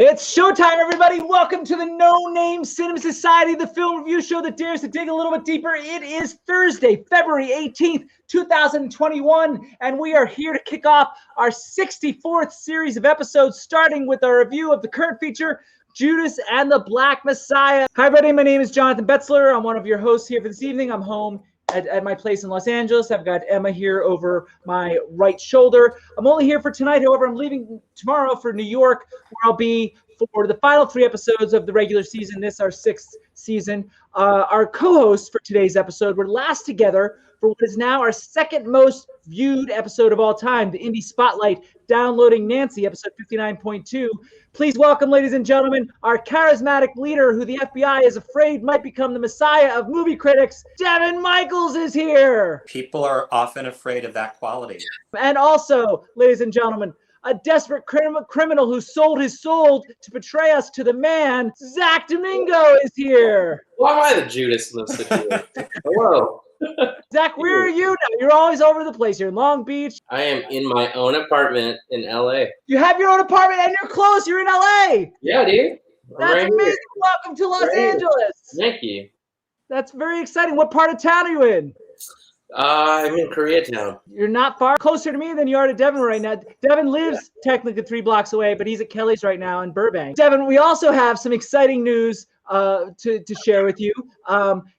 It's showtime, everybody. Welcome to the No Name Cinema Society, the film review show that dares to dig a little bit deeper. It is Thursday, February 18th, 2021, and we are here to kick off our 64th series of episodes, starting with our review of the current feature, Judas and the Black Messiah. Hi, everybody. My name is Jonathan Betzler. I'm one of your hosts here for this evening. I'm home at my place in Los Angeles. I've got Emma here over my right shoulder. I'm only here for tonight. However, I'm leaving tomorrow for New York, where I'll be for the final 3 episodes of the regular season. This, our 6th season. Our co-hosts for today's episode were last together for what is now our 2nd most viewed episode of all time, the Indie Spotlight, Downloading Nancy, episode 59.2. Please welcome, ladies and gentlemen, our charismatic leader who the FBI is afraid might become the messiah of movie critics. Devin Michaels is here. People are often afraid of that quality. And also, ladies and gentlemen, a desperate criminal who sold his soul to betray us to the man, Zach Domingo is here. Why am I the Judas in this situation? Hello. Zach, where are you now? You're always over the place. You're in Long Beach. I am in my own apartment in LA. You have your own apartment and you're close. You're in LA. Yeah, dude. That's right amazing. here. Welcome to Los Angeles. Thank you. That's very exciting. What part of town are you in? I'm in Koreatown. You're not far closer to me than you are to Devin right now. Devin lives technically 3 blocks away, but he's at Kelly's right now in Burbank. Devin, we also have some exciting news to share with you.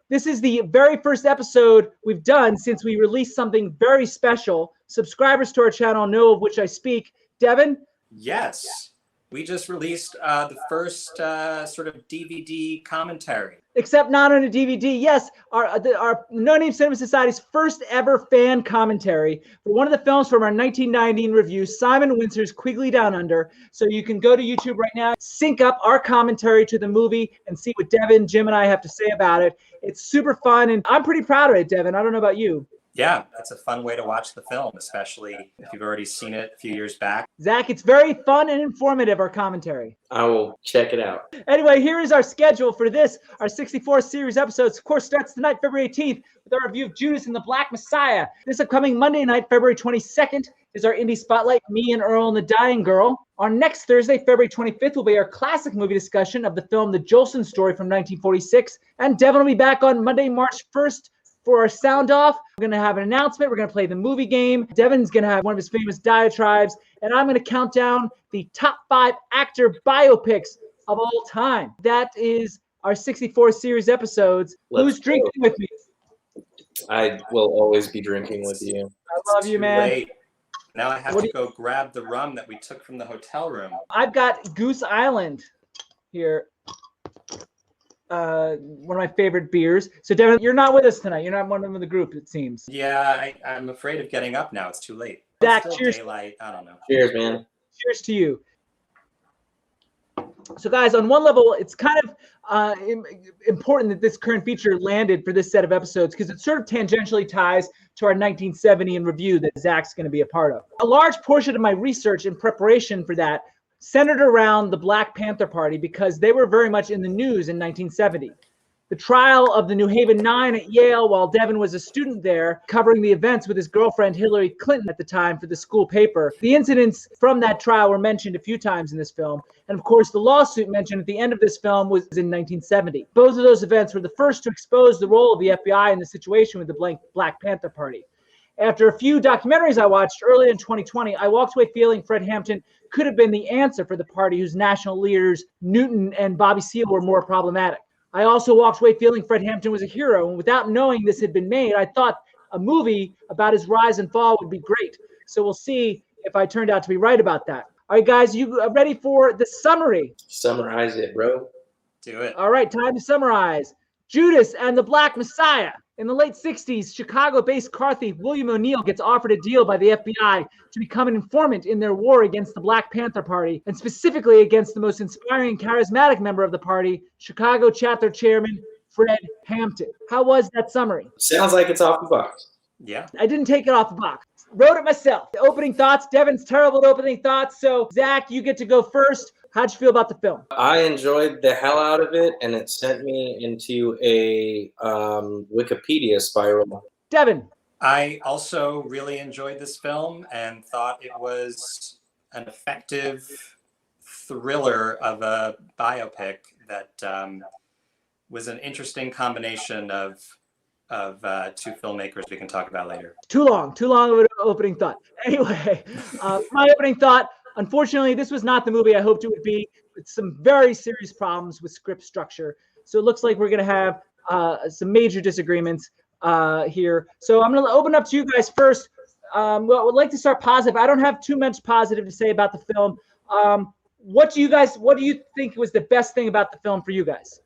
This is the very first episode we've done since we released something very special. Subscribers to our channel know of which I speak. Devin? Yes. We just released the first sort of DVD commentary. Except not on a DVD. Yes, our No Name Cinema Society's first ever fan commentary for one of the films from our 1990 review, Simon Winsor's Quigley Down Under. So you can go to YouTube right now, sync up our commentary to the movie, and see what Devin, Jim, and I have to say about it. It's super fun, and I'm pretty proud of it, Devin. I don't know about you. Yeah, that's a fun way to watch the film, especially if you've already seen it a few years back. Zach, it's very fun and informative, our commentary. I will check it out. Anyway, here is our schedule for this, our 64th series episodes. Of course, starts tonight, February 18th, with our review of Judas and the Black Messiah. This upcoming Monday night, February 22nd, is our Indie Spotlight, Me and Earl and the Dying Girl. On next Thursday, February 25th, will be our classic movie discussion of the film The Jolson Story from 1946. And Devin will be back on Monday, March 1st, for our sound off. We're going to have an announcement. We're going to play the movie game. Devin's going to have one of his famous diatribes. And I'm going to count down the top 5 actor biopics of all time. That is our 64 series episodes. Who's drinking with me? I will always be drinking with you. I love you, man. Late. Now I have to go grab the rum that we took from the hotel room. I've got Goose Island here. One of my favorite beers. So Devin, you're not with us tonight. You're not one of them in the group, it seems. Yeah, I'm afraid of getting up now. It's too late. Zach, It's still cheers. daylight. I don't know. Cheers, man. Cheers to you. So guys, on one level, it's kind of important that this current feature landed for this set of episodes because it sort of tangentially ties to our 1970 in review that Zach's going to be a part of. A large portion of my research in preparation for that centered around the Black Panther Party because they were very much in the news in 1970. The trial of the New Haven Nine at Yale while Devin was a student there, covering the events with his girlfriend Hillary Clinton at the time for the school paper. The incidents from that trial were mentioned a few times in this film. And of course, the lawsuit mentioned at the end of this film was in 1970. Both of those events were the first to expose the role of the FBI in the situation with the Black Panther Party. After a few documentaries I watched early in 2020, I walked away feeling Fred Hampton could have been the answer for the party whose national leaders, Newton and Bobby Seale, were more problematic. I also walked away feeling Fred Hampton was a hero, and without knowing this had been made, I thought a movie about his rise and fall would be great. So we'll see if I turned out to be right about that. All right, guys, you ready for the summary? Summarize it, bro. Do it. All right, time to summarize. Judas and the Black Messiah. In the late 60s, Chicago-based car thief William O'Neill gets offered a deal by the FBI to become an informant in their war against the Black Panther Party, and specifically against the most inspiring and charismatic member of the party, Chicago chapter chairman Fred Hampton. How was that summary? Sounds like it's off the box. Yeah. I didn't take it off the box. Wrote it myself. The opening thoughts. Devin's terrible at opening thoughts. So, Zach, you get to go first. How'd you feel about the film? I enjoyed the hell out of it, and it sent me into a Wikipedia spiral. Devin. I also really enjoyed this film and thought it was an effective thriller of a biopic that was an interesting combination of two filmmakers we can talk about later. Too long of an opening thought. Anyway, my opening thought, unfortunately, this was not the movie I hoped it would be. It's some very serious problems with script structure. So it looks like we're going to have some major disagreements here. So I'm going to open up to you guys first. Well, I would like to start positive. I don't have too much positive to say about the film. What do you think was the best thing about the film for you guys?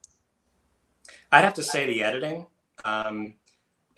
I'd have to say the editing,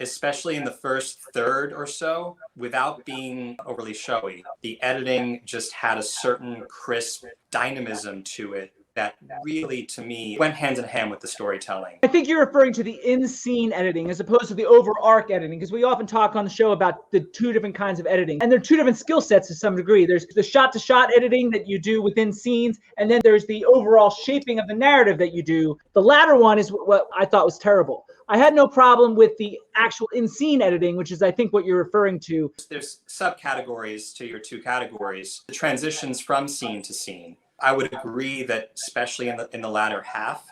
especially in the first third or so, without being overly showy. The editing just had a certain crisp dynamism to it that really, to me, went hand in hand with the storytelling. I think you're referring to the in-scene editing as opposed to the over-arc editing, because we often talk on the show about the two different kinds of editing. And they're two different skill sets to some degree. There's the shot-to-shot editing that you do within scenes, and then there's the overall shaping of the narrative that you do. The latter one is what I thought was terrible. I had no problem with the actual in-scene editing, which is, I think, what you're referring to. There's subcategories to your two categories. The transitions from scene to scene. I would agree that, especially in the latter half,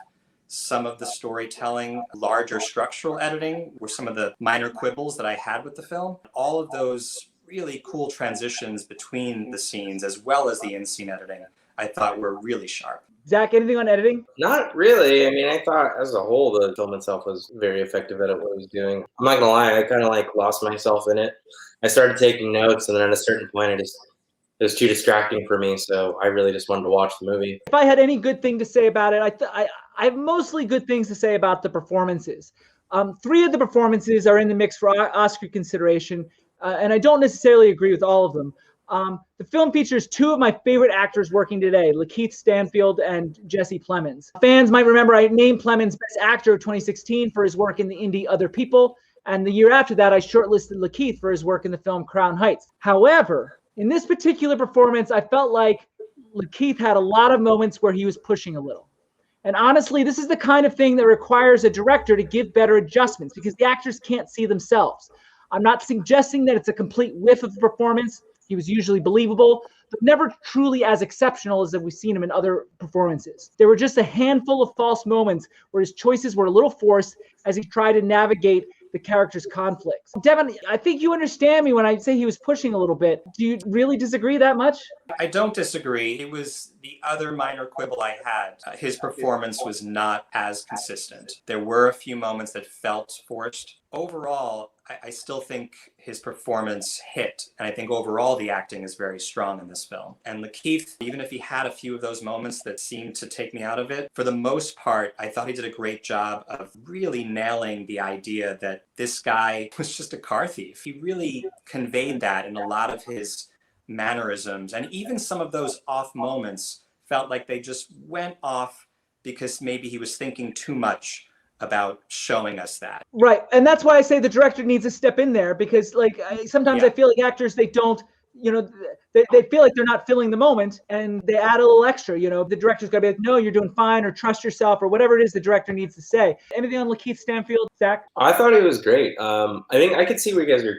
some of the storytelling, larger structural editing were some of the minor quibbles that I had with the film. All of those really cool transitions between the scenes, as well as the in-scene editing, I thought were really sharp. Zach, anything on editing? Not really. I mean, I thought as a whole, the film itself was very effective at what it was doing. I'm not gonna lie, I kind of lost myself in it. I started taking notes, and then at a certain point, it was too distracting for me, so I really just wanted to watch the movie. If I had any good thing to say about it, I have mostly good things to say about the performances. 3 of the performances are in the mix for Oscar consideration, and I don't necessarily agree with all of them. The film features 2 of my favorite actors working today, Lakeith Stanfield and Jesse Plemons. Fans might remember I named Plemons Best Actor of 2016 for his work in the indie Other People, and the year after that, I shortlisted Lakeith for his work in the film Crown Heights. However, in this particular performance, I felt like Lakeith had a lot of moments where he was pushing a little. And honestly, this is the kind of thing that requires a director to give better adjustments because the actors can't see themselves. I'm not suggesting that it's a complete whiff of the performance. He was usually believable, but never truly as exceptional as we've seen him in other performances. There were just a handful of false moments where his choices were a little forced as he tried to navigate the character's conflicts. Devin, I think you understand me when I say he was pushing a little bit. Do you really disagree that much? I don't disagree. It was the other minor quibble I had. His performance was not as consistent. There were a few moments that felt forced. Overall, I still think his performance hit. And I think overall the acting is very strong in this film. And Lakeith, even if he had a few of those moments that seemed to take me out of it, for the most part, I thought he did a great job of really nailing the idea that this guy was just a car thief. He really conveyed that in a lot of his mannerisms. And even some of those off moments felt like they just went off because maybe he was thinking too much about showing us that. Right. And that's why I say the director needs to step in there because sometimes I feel like actors, they don't, they feel like they're not filling the moment and they add a little extra, the director's got to be like, no, you're doing fine, or trust yourself, or whatever it is the director needs to say. Anything on Lakeith Stanfield, Zach? I thought it was great. I think I could see where you guys are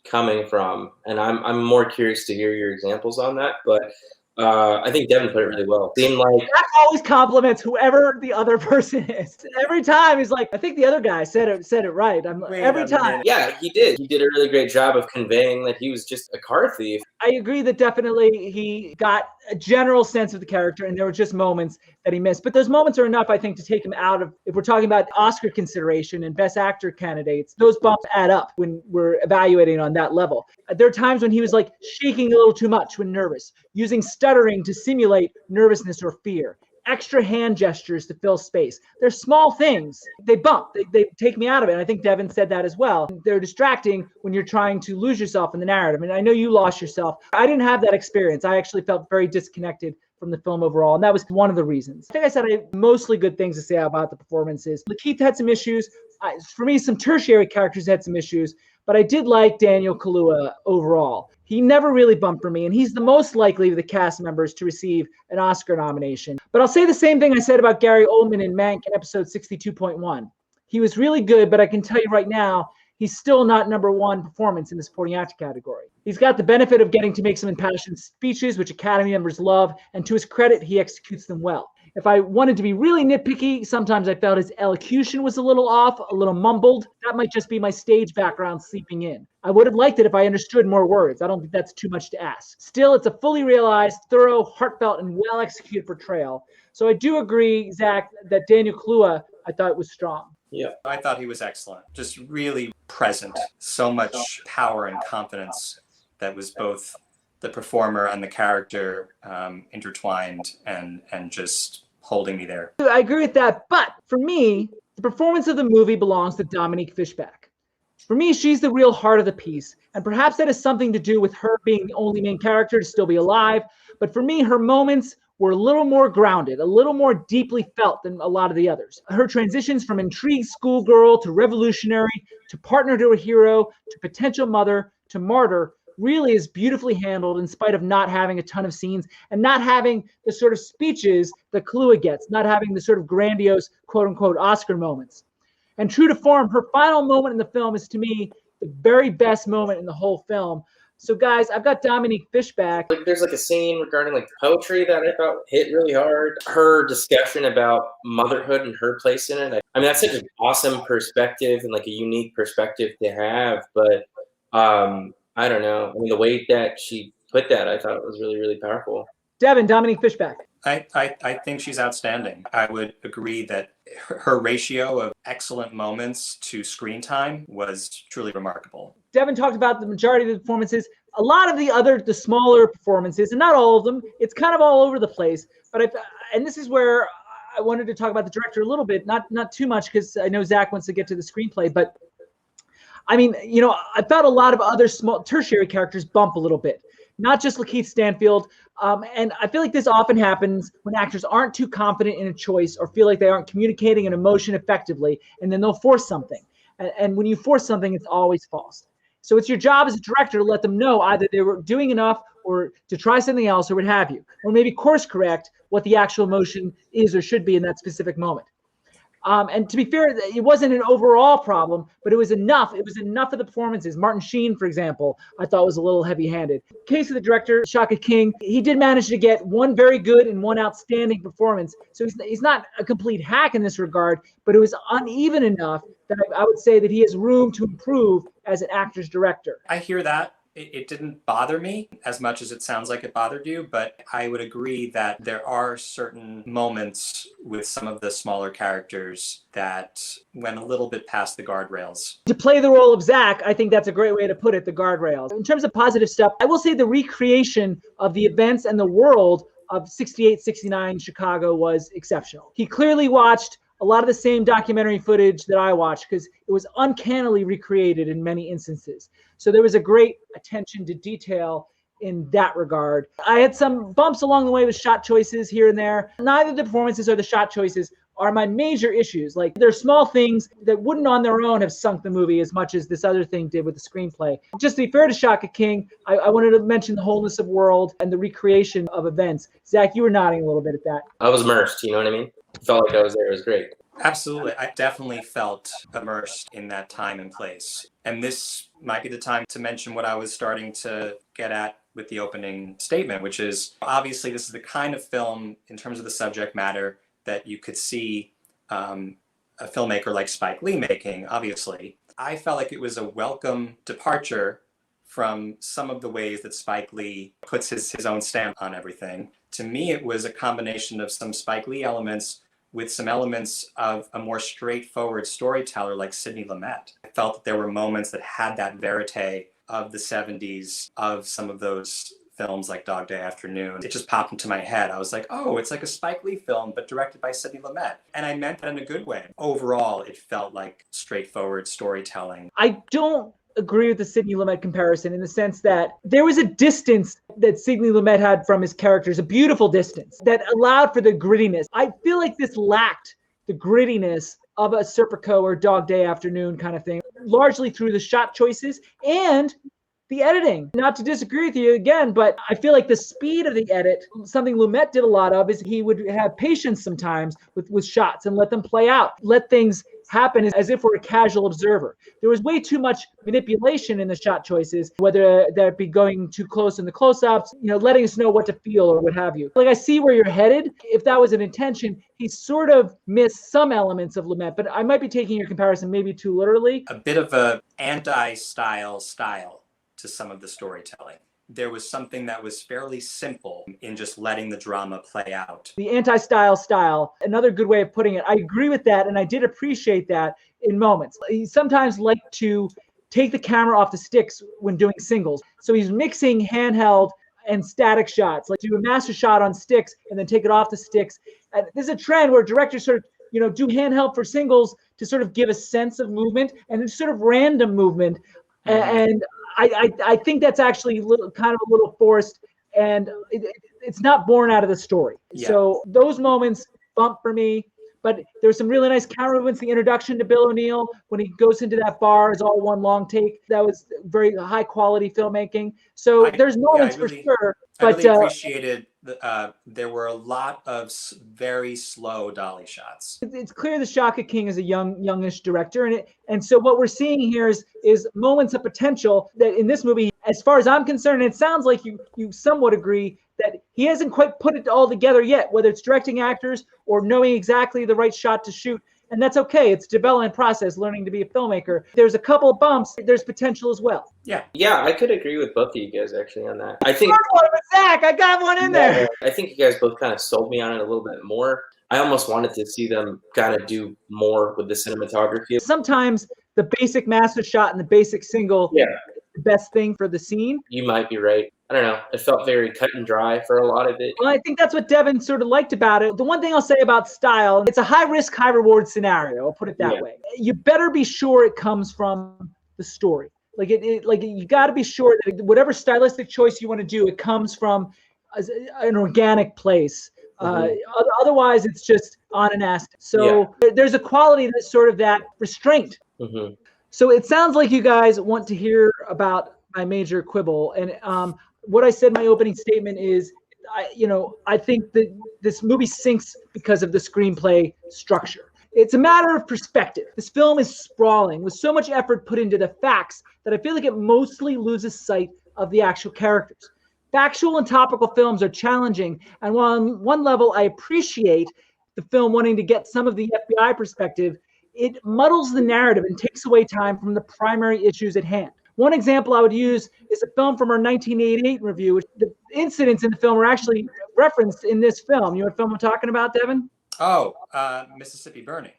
coming from, and I'm more curious to hear your examples on that, but I think Devin put it really well. It seemed like Zach always compliments whoever the other person is. Every time he's like, I think the other guy said it right. Every time. Yeah, he did. He did a really great job of conveying that he was just a car thief. I agree that definitely he got a general sense of the character, and there were just moments that he missed. But those moments are enough, I think, to take him out of, if we're talking about Oscar consideration and Best Actor candidates, those bumps add up when we're evaluating on that level. There are times when he was like shaking a little too much when nervous, using stuttering to simulate nervousness or fear, extra hand gestures to fill space. They're small things. They bump. They take me out of it. And I think Devin said that as well. They're distracting when you're trying to lose yourself in the narrative. And I know you lost yourself. I didn't have that experience. I actually felt very disconnected from the film overall. And that was one of the reasons. I think I said I have mostly good things to say about the performances. Lakeith had some issues. For me, some tertiary characters had some issues. But I did like Daniel Kaluuya overall. He never really bumped for me, and he's the most likely of the cast members to receive an Oscar nomination. But I'll say the same thing I said about Gary Oldman in Mank in episode 62.1. He was really good, but I can tell you right now, he's still not number one performance in the supporting actor category. He's got the benefit of getting to make some impassioned speeches, which Academy members love, and to his credit, he executes them well. If I wanted to be really nitpicky, sometimes I felt his elocution was a little off, a little mumbled. That might just be my stage background seeping in. I would have liked it if I understood more words. I don't think that's too much to ask. Still, it's a fully realized, thorough, heartfelt, and well-executed portrayal. So I do agree, Zach, that Daniel Kaluuya, I thought was strong. Yeah, I thought he was excellent. Just really present. So much power and confidence that was both the performer and the character intertwined and just holding me there. I agree with that, but for me, the performance of the movie belongs to Dominique Fishback. For me, she's the real heart of the piece, and perhaps that has something to do with her being the only main character to still be alive, but for me, her moments were a little more grounded, a little more deeply felt than a lot of the others. Her transitions from intrigued schoolgirl to revolutionary, to partner to a hero, to potential mother, to martyr, really is beautifully handled in spite of not having a ton of scenes and not having the sort of speeches that Kaluuya gets, not having the sort of grandiose, quote unquote, Oscar moments. And true to form, her final moment in the film is, to me, the very best moment in the whole film. So guys, I've got Dominique Fishback. There's a scene regarding poetry that I thought hit really hard. Her discussion about motherhood and her place in it. I mean, that's such an awesome perspective and a unique perspective to have. But I don't know. I mean, the way that she put that, I thought it was really, really powerful. Devin, Dominique Fishback. I think she's outstanding. I would agree that her ratio of excellent moments to screen time was truly remarkable. Devin talked about the majority of the performances. A lot of the smaller performances, and not all of them, it's kind of all over the place. But and this is where I wanted to talk about the director a little bit, not too much, because I know Zach wants to get to the screenplay. But I mean, I felt a lot of other small tertiary characters bump a little bit. Not just Lakeith Stanfield. And I feel like this often happens when actors aren't too confident in a choice or feel like they aren't communicating an emotion effectively, and then they'll force something. And when you force something, it's always false. So it's your job as a director to let them know either they were doing enough or to try something else or what have you, or maybe course correct what the actual emotion is or should be in that specific moment. And to be fair, it wasn't an overall problem, but it was enough. It was enough of the performances. Martin Sheen, for example, I thought was a little heavy-handed. Case of the director, Shaka King, he did manage to get one very good and one outstanding performance. So he's not a complete hack in this regard, but it was uneven enough that I would say that he has room to improve as an actor's director. I hear that. It didn't bother me as much as it sounds like it bothered you, but I would agree that there are certain moments with some of the smaller characters that went a little bit past the guardrails. To play the role of Zach, I think that's a great way to put it, the guardrails. In terms of positive stuff, I will say the recreation of the events and the world of 68, 69 Chicago was exceptional. He clearly watched a lot of the same documentary footage that I watched because it was uncannily recreated in many instances. So there was a great attention to detail in that regard. I had some bumps along the way with shot choices here and there. Neither the performances or the shot choices are my major issues. They're small things that wouldn't on their own have sunk the movie as much as this other thing did with the screenplay. Just to be fair to Shaka King, I wanted to mention the wholeness of world and the recreation of events. Zach, you were nodding a little bit at that. I was immersed, you know what I mean? Felt like I was there. It was great. Absolutely. I definitely felt immersed in that time and place. And this might be the time to mention what I was starting to get at with the opening statement, which is obviously this is the kind of film in terms of the subject matter that you could see a filmmaker like Spike Lee making, obviously. I felt like it was a welcome departure from some of the ways that Spike Lee puts his own stamp on everything. To me, it was a combination of some Spike Lee elements with some elements of a more straightforward storyteller like Sidney Lumet. I felt that there were moments that had that verite of the 70s, of some of those films like Dog Day Afternoon. It just popped into my head. I was like, oh, it's like a Spike Lee film, but directed by Sidney Lumet. And I meant that in a good way. Overall, it felt like straightforward storytelling. I don't agree with the Sidney Lumet comparison in the sense that there was a distance that Sidney Lumet had from his characters, a beautiful distance that allowed for the grittiness. I feel like this lacked the grittiness of a Serpico or Dog Day Afternoon kind of thing, largely through the shot choices and the editing. Not to disagree with you again, but I feel like the speed of the edit, something Lumet did a lot of, is he would have patience sometimes with shots and let them play out, let things happen as if we're a casual observer. There was way too much manipulation in the shot choices, whether that be going too close in the close-ups, letting us know what to feel or what have you. Like, I see where you're headed. If that was an intention, he sort of missed some elements of Lumet, but I might be taking your comparison maybe too literally. A bit of a anti-style to some of the storytelling. There was something that was fairly simple in just letting the drama play out. The anti-style, another good way of putting it. I agree with that, and I did appreciate that in moments. He sometimes liked to take the camera off the sticks when doing singles. So he's mixing handheld and static shots, like do a master shot on sticks and then take it off the sticks. And there's a trend where directors sort of, do handheld for singles to sort of give a sense of movement and then sort of random movement. Mm-hmm. And I think that's actually kind of a little forced, and it's not born out of the story. Yeah. So those moments bump for me, but there's some really nice camera movements. The introduction to Bill O'Neill when he goes into that bar is all one long take. That was very high quality filmmaking. So there's moments for sure. But I really appreciated there were a lot of very slow dolly shots. It's clear that Shaka King is a youngish director, and so what we're seeing here is moments of potential that in this movie, as far as I'm concerned, it sounds like you somewhat agree that he hasn't quite put it all together yet, whether it's directing actors or knowing exactly the right shot to shoot. And that's okay. It's a development process, learning to be a filmmaker. There's a couple of bumps. There's potential as well. Yeah, I could agree with both of you guys actually on that. I think Zach, I got one in there. I think you guys both kind of sold me on it a little bit more. I almost wanted to see them kind of do more with the cinematography. Sometimes the basic master shot and the basic single is the best thing for the scene. You might be right. I don't know. It felt very cut and dry for a lot of it. Well, I think that's what Devin sort of liked about it. The one thing I'll say about style, it's a high risk, high reward scenario. I'll put it that way. You better be sure it comes from the story. Like you got to be sure that whatever stylistic choice you want to do, it comes from an organic place. Otherwise, it's just on an acid. So there's a quality that's sort of that restraint. Mm-hmm. So it sounds like you guys want to hear about my major quibble, and what I said in my opening statement is, I think that this movie sinks because of the screenplay structure. It's a matter of perspective. This film is sprawling with so much effort put into the facts that I feel like it mostly loses sight of the actual characters. Factual and topical films are challenging, and while on one level I appreciate the film wanting to get some of the FBI perspective, it muddles the narrative and takes away time from the primary issues at hand. One example I would use is a film from our 1988 review, which the incidents in the film are actually referenced in this film. You know what film I'm talking about, Devin? Oh, Mississippi Burning.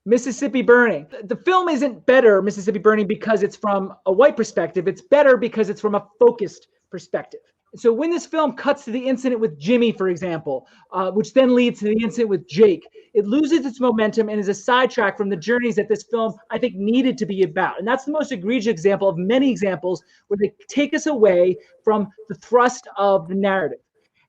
Mississippi Burning. The film isn't better, Mississippi Burning, because it's from a white perspective. It's better because it's from a focused perspective. So when this film cuts to the incident with Jimmy, for example, which then leads to the incident with Jake, it loses its momentum and is a sidetrack from the journeys that this film, I think, needed to be about. And that's the most egregious example of many examples where they take us away from the thrust of the narrative.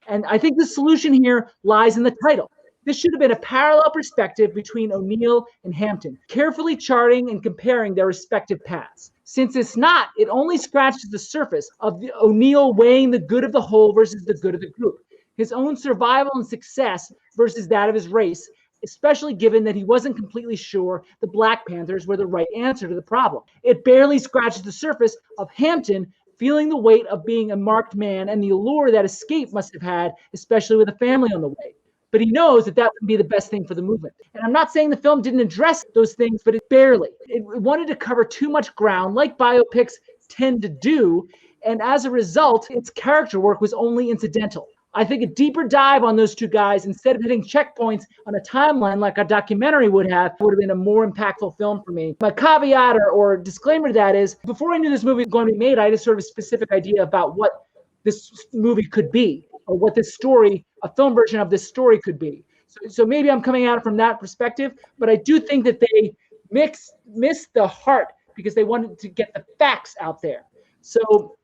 And I think the solution here lies in the title. This should have been a parallel perspective between O'Neill and Hampton, carefully charting and comparing their respective paths. Since it's not, it only scratches the surface of O'Neill weighing the good of the whole versus the good of the group, his own survival and success versus that of his race, especially given that he wasn't completely sure the Black Panthers were the right answer to the problem. It barely scratches the surface of Hampton feeling the weight of being a marked man and the allure that escape must have had, especially with a family on the way. But he knows that would be the best thing for the movement. And I'm not saying the film didn't address those things, but it barely. It wanted to cover too much ground, like biopics tend to do, and as a result, its character work was only incidental. I think a deeper dive on those two guys, instead of hitting checkpoints on a timeline like a documentary would have been a more impactful film for me. My caveat or disclaimer to that is, before I knew this movie was going to be made, I had a sort of specific idea about what this movie could be, or what this story, a film version of this story could be. So maybe I'm coming at it from that perspective, but I do think that they missed the heart because they wanted to get the facts out there. So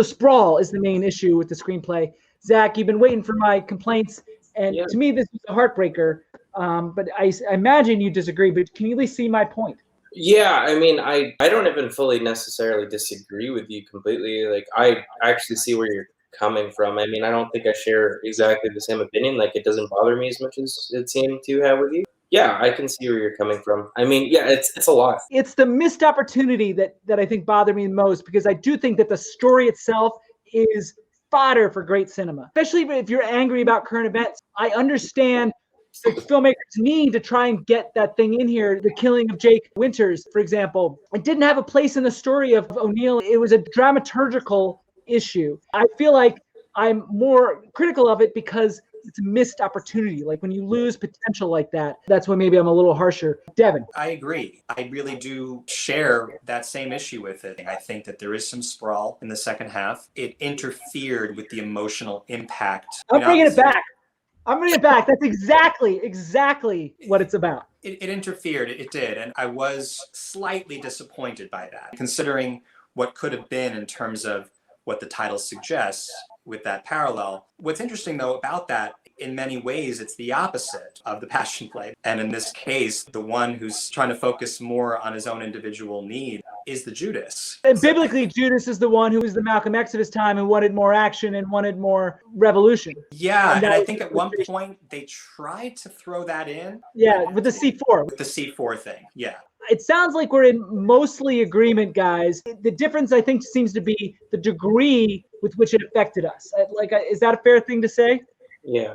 sprawl is the main issue with the screenplay. Zach, you've been waiting for my complaints, and to me, this was a heartbreaker. But I imagine you disagree, but can you at least see my point? Yeah, I mean, I don't even fully necessarily disagree with you completely. Like, I actually see where you're coming from. I mean, I don't think I share exactly the same opinion. Like, it doesn't bother me as much as it seemed to have with you. Yeah, I can see where you're coming from. I mean, yeah, it's a lot. It's the missed opportunity that I think bothered me the most, because I do think that the story itself is fodder for great cinema, especially if you're angry about current events. I understand the filmmakers need to try and get that thing in here. The killing of Jake Winters, for example, it didn't have a place in the story of O'Neill. It was a dramaturgical issue. I feel like I'm more critical of it because it's a missed opportunity. Like when you lose potential like that, that's when maybe I'm a little harsher. Devin. I agree. I really do share that same issue with it. I think that there is some sprawl in the second half. It interfered with the emotional impact. I'm bringing it back. That's exactly what it's about. It interfered. It did. And I was slightly disappointed by that, considering what could have been in terms of what the title suggests with that parallel. What's interesting, though, about that, in many ways, it's the opposite of the Passion Play. And in this case, the one who's trying to focus more on his own individual need is the Judas. And biblically, Judas is the one who was the Malcolm X of his time and wanted more action and wanted more revolution. Yeah, and I think at one point they tried to throw that in. Yeah, with the C4. With the C4 thing, yeah. It sounds like we're in mostly agreement, guys. The difference, I think, seems to be the degree with which it affected us. Is that a fair thing to say? Yeah.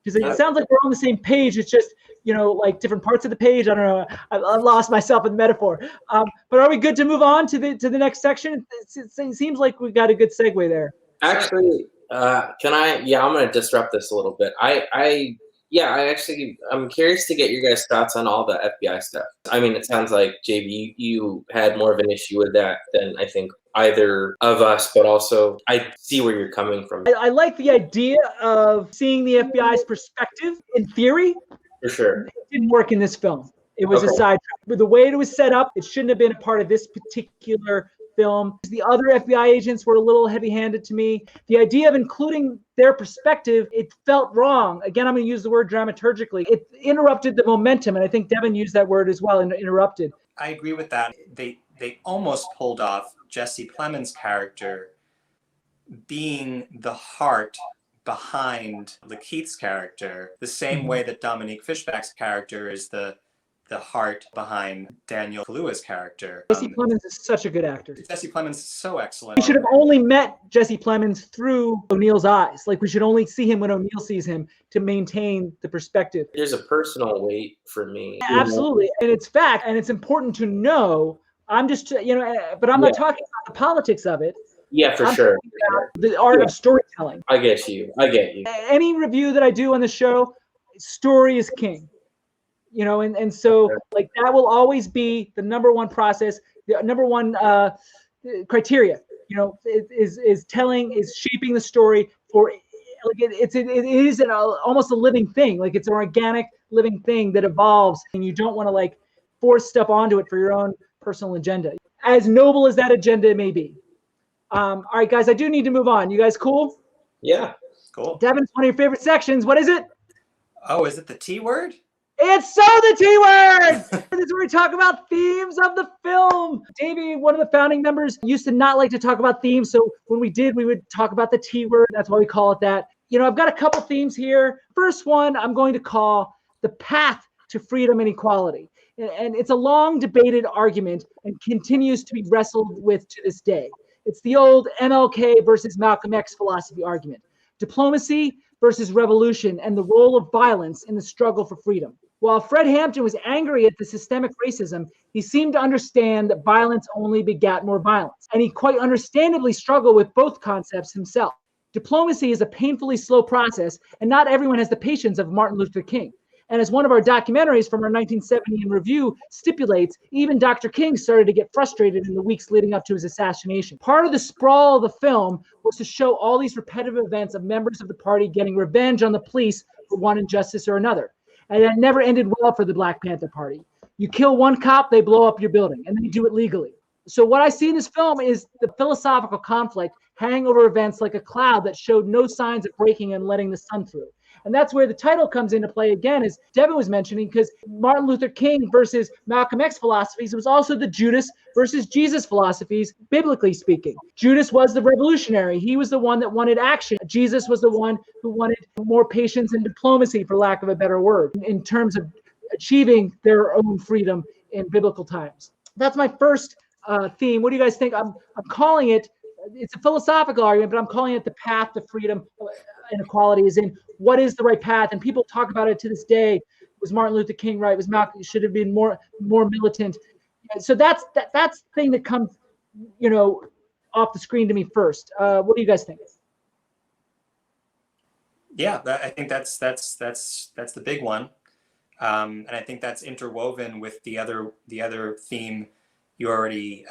Because it sounds like we're on the same page. It's just, like different parts of the page. I don't know. I've lost myself in the metaphor. But are we good to move on to the next section? It seems like we got a good segue there. Actually, can I? Yeah, I'm going to disrupt this a little bit. I'm curious to get your guys' thoughts on all the FBI stuff. I mean, it sounds like, JB, you had more of an issue with that than I think either of us, but also I see where you're coming from. I like the idea of seeing the FBI's perspective in theory. For sure. It didn't work in this film. It was a side track. With the way it was set up, it shouldn't have been a part of this particular film. The other FBI agents were a little heavy-handed to me. The idea of including their perspective, it felt wrong. Again, I'm going to use the word dramaturgically. It interrupted the momentum, and I think Devin used that word as well, interrupted. I agree with that. They almost pulled off Jesse Plemons' character being the heart behind Lakeith's character, the same way that Dominique Fishback's character is the heart behind Daniel Kaluuya's character. Jesse Plemons is such a good actor. Jesse Plemons is so excellent. We should have only met Jesse Plemons through O'Neill's eyes. Like, we should only see him when O'Neill sees him to maintain the perspective. There's a personal weight for me. Yeah, absolutely. And it's fact, and it's important to know. I'm just, but I'm not talking about the politics of it. Yeah, for sure. The art of storytelling. I get you. Any review that I do on the show, story is king. And so like that will always be the number one process, the number one criteria. Is shaping the story for. Like it is almost a living thing. Like it's an organic living thing that evolves, and you don't want to force stuff onto it for your own personal agenda, as noble as that agenda may be. All right, guys, I do need to move on. You guys cool? Yeah, cool. Devin's one of your favorite sections. What is it? Oh, is it the T word? It's the T word. This is where we talk about themes of the film. Davey, one of the founding members, used to not like to talk about themes. So when we did, we would talk about the T word. That's why we call it that. I've got a couple themes here. First one, I'm going to call the path to freedom and equality. And it's a long debated argument and continues to be wrestled with to this day. It's the old MLK versus Malcolm X philosophy argument. Diplomacy versus revolution and the role of violence in the struggle for freedom. While Fred Hampton was angry at the systemic racism, he seemed to understand that violence only begat more violence. And he quite understandably struggled with both concepts himself. Diplomacy is a painfully slow process, and not everyone has the patience of Martin Luther King. And as one of our documentaries from our 1970 in review stipulates, even Dr. King started to get frustrated in the weeks leading up to his assassination. Part of the sprawl of the film was to show all these repetitive events of members of the party getting revenge on the police for one injustice or another. And that never ended well for the Black Panther Party. You kill one cop, they blow up your building, and they do it legally. So what I see in this film is the philosophical conflict hanging over events like a cloud that showed no signs of breaking and letting the sun through. And that's where the title comes into play again, as Devin was mentioning, because Martin Luther King versus Malcolm X philosophies was also the Judas versus Jesus philosophies, biblically speaking. Judas was the revolutionary. He was the one that wanted action. Jesus was the one who wanted more patience and diplomacy, for lack of a better word. In terms of achieving their own freedom in biblical times. That's my first theme. What do you guys think? I'm calling it, it's a philosophical argument, but I'm calling it the path to freedom and equality, is in what is the right path. And people talk about it to this day. Was Martin Luther King right? Was Malcolm, should have been more militant? So that's the thing that comes, off the screen to me first. What do you guys think? Yeah, I think that's the big one, and I think that's interwoven with the other theme you already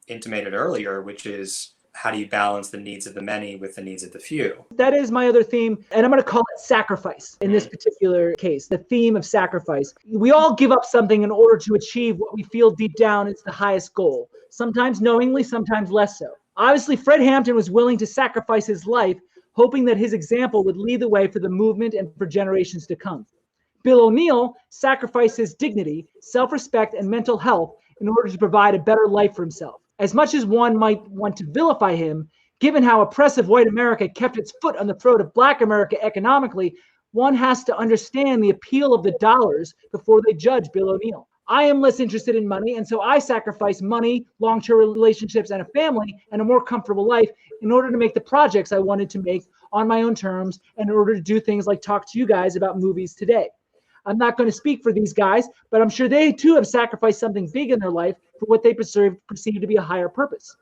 intimated earlier, which is how do you balance the needs of the many with the needs of the few? That is my other theme, and I'm going to call it sacrifice in this particular case, the theme of sacrifice. We all give up something in order to achieve what we feel deep down is the highest goal, sometimes knowingly, sometimes less so. Obviously, Fred Hampton was willing to sacrifice his life, hoping that his example would lead the way for the movement and for generations to come. Bill O'Neill sacrificed his dignity, self-respect, and mental health in order to provide a better life for himself. As much as one might want to vilify him, given how oppressive white America kept its foot on the throat of black America economically, one has to understand the appeal of the dollars before they judge Bill O'Neill. I am less interested in money, and so I sacrifice money, long-term relationships, and a family, and a more comfortable life in order to make the projects I wanted to make on my own terms, and in order to do things like talk to you guys about movies today. I'm not going to speak for these guys, but I'm sure they too have sacrificed something big in their life for what they perceive to be a higher purpose.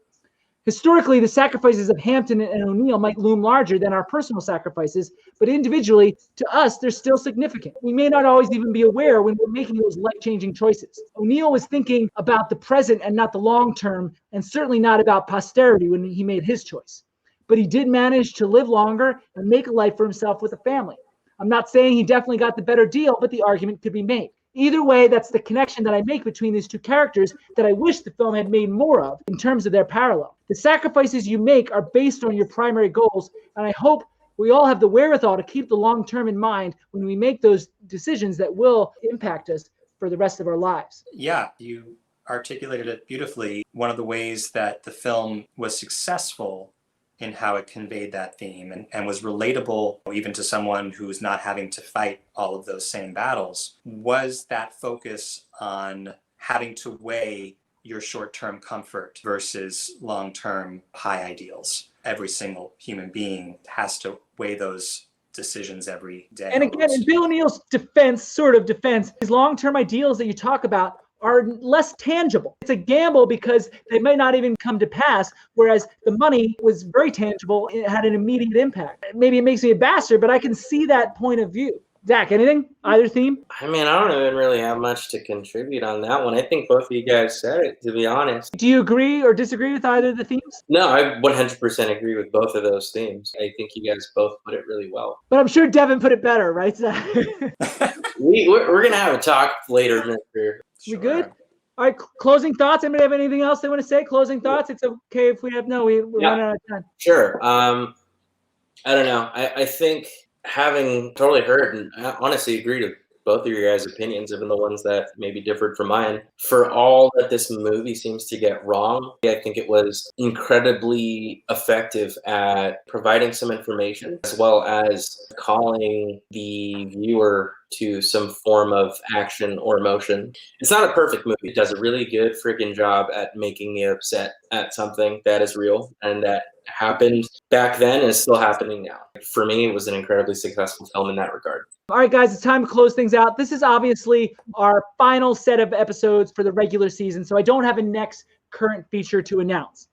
Historically, the sacrifices of Hampton and O'Neill might loom larger than our personal sacrifices, but individually, to us, they're still significant. We may not always even be aware when we're making those life-changing choices. O'Neill was thinking about the present and not the long term, and certainly not about posterity when he made his choice. But he did manage to live longer and make a life for himself with a family. I'm not saying he definitely got the better deal, but the argument could be made. Either way, that's the connection that I make between these two characters that I wish the film had made more of in terms of their parallel. The sacrifices you make are based on your primary goals, and I hope we all have the wherewithal to keep the long term in mind when we make those decisions that will impact us for the rest of our lives. Yeah, you articulated it beautifully. One of the ways that the film was successful in how it conveyed that theme and was relatable even to someone who's not having to fight all of those same battles was that focus on having to weigh your short-term comfort versus long-term high ideals. Every single human being has to weigh those decisions every day. And again, in Bill O'Neill's defense, his long-term ideals that you talk about are less tangible. It's a gamble because they may not even come to pass, whereas the money was very tangible. It had an immediate impact. Maybe it makes me a bastard, but I can see that point of view. Zach, anything? Either theme? I mean, I don't even really have much to contribute on that one. I think both of you guys said it, to be honest. Do you agree or disagree with either of the themes? No, I 100% agree with both of those themes. I think you guys both put it really well. But I'm sure Devin put it better, right, Zach? We're going to have a talk later, Mr. We good? All right, closing thoughts. Anybody have anything else they want to say? Closing thoughts? It's okay if we have we're running out of time. Sure. I don't know. I think having totally heard and honestly agreed with both of your guys' opinions, even the ones that maybe differed from mine, for all that this movie seems to get wrong, I think it was incredibly effective at providing some information as well as calling the viewer to some form of action or emotion. It's not a perfect movie. It does a really good freaking job at making me upset at something that is real and that happened back then and is still happening now. For me, it was an incredibly successful film in that regard. All right, guys, it's time to close things out. This is obviously our final set of episodes for the regular season, so I don't have a next current feature to announce.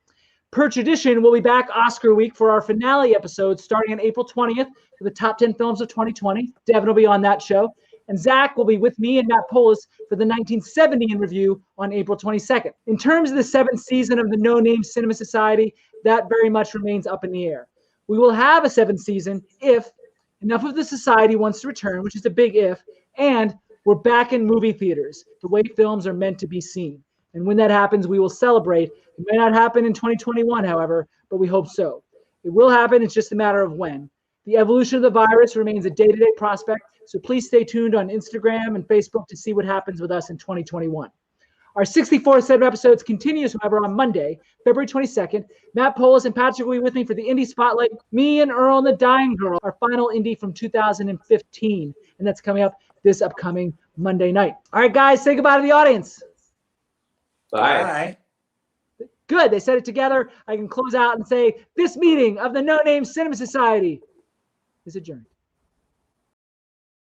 Per tradition, we'll be back Oscar week for our finale episode starting on April 20th for the top 10 films of 2020. Devin will be on that show. And Zach will be with me and Matt Polis for the 1970 in review on April 22nd. In terms of the 7th season of the No Name Cinema Society, that very much remains up in the air. We will have a 7th season if enough of the society wants to return, which is a big if, and we're back in movie theaters, the way films are meant to be seen. And when that happens, we will celebrate. It may not happen in 2021, however, but we hope so. It will happen. It's just a matter of when. The evolution of the virus remains a day-to-day prospect, so please stay tuned on Instagram and Facebook to see what happens with us in 2021. Our 64th set of episodes continues, however, on Monday, February 22nd. Matt Polis and Patrick will be with me for the Indie Spotlight. Me and Earl and the Dying Girl, our final indie from 2015, and that's coming up this upcoming Monday night. All right, guys, say goodbye to the audience. Bye. Bye. Good. They said it together. I can close out and say this meeting of the No Name Cinema Society is adjourned.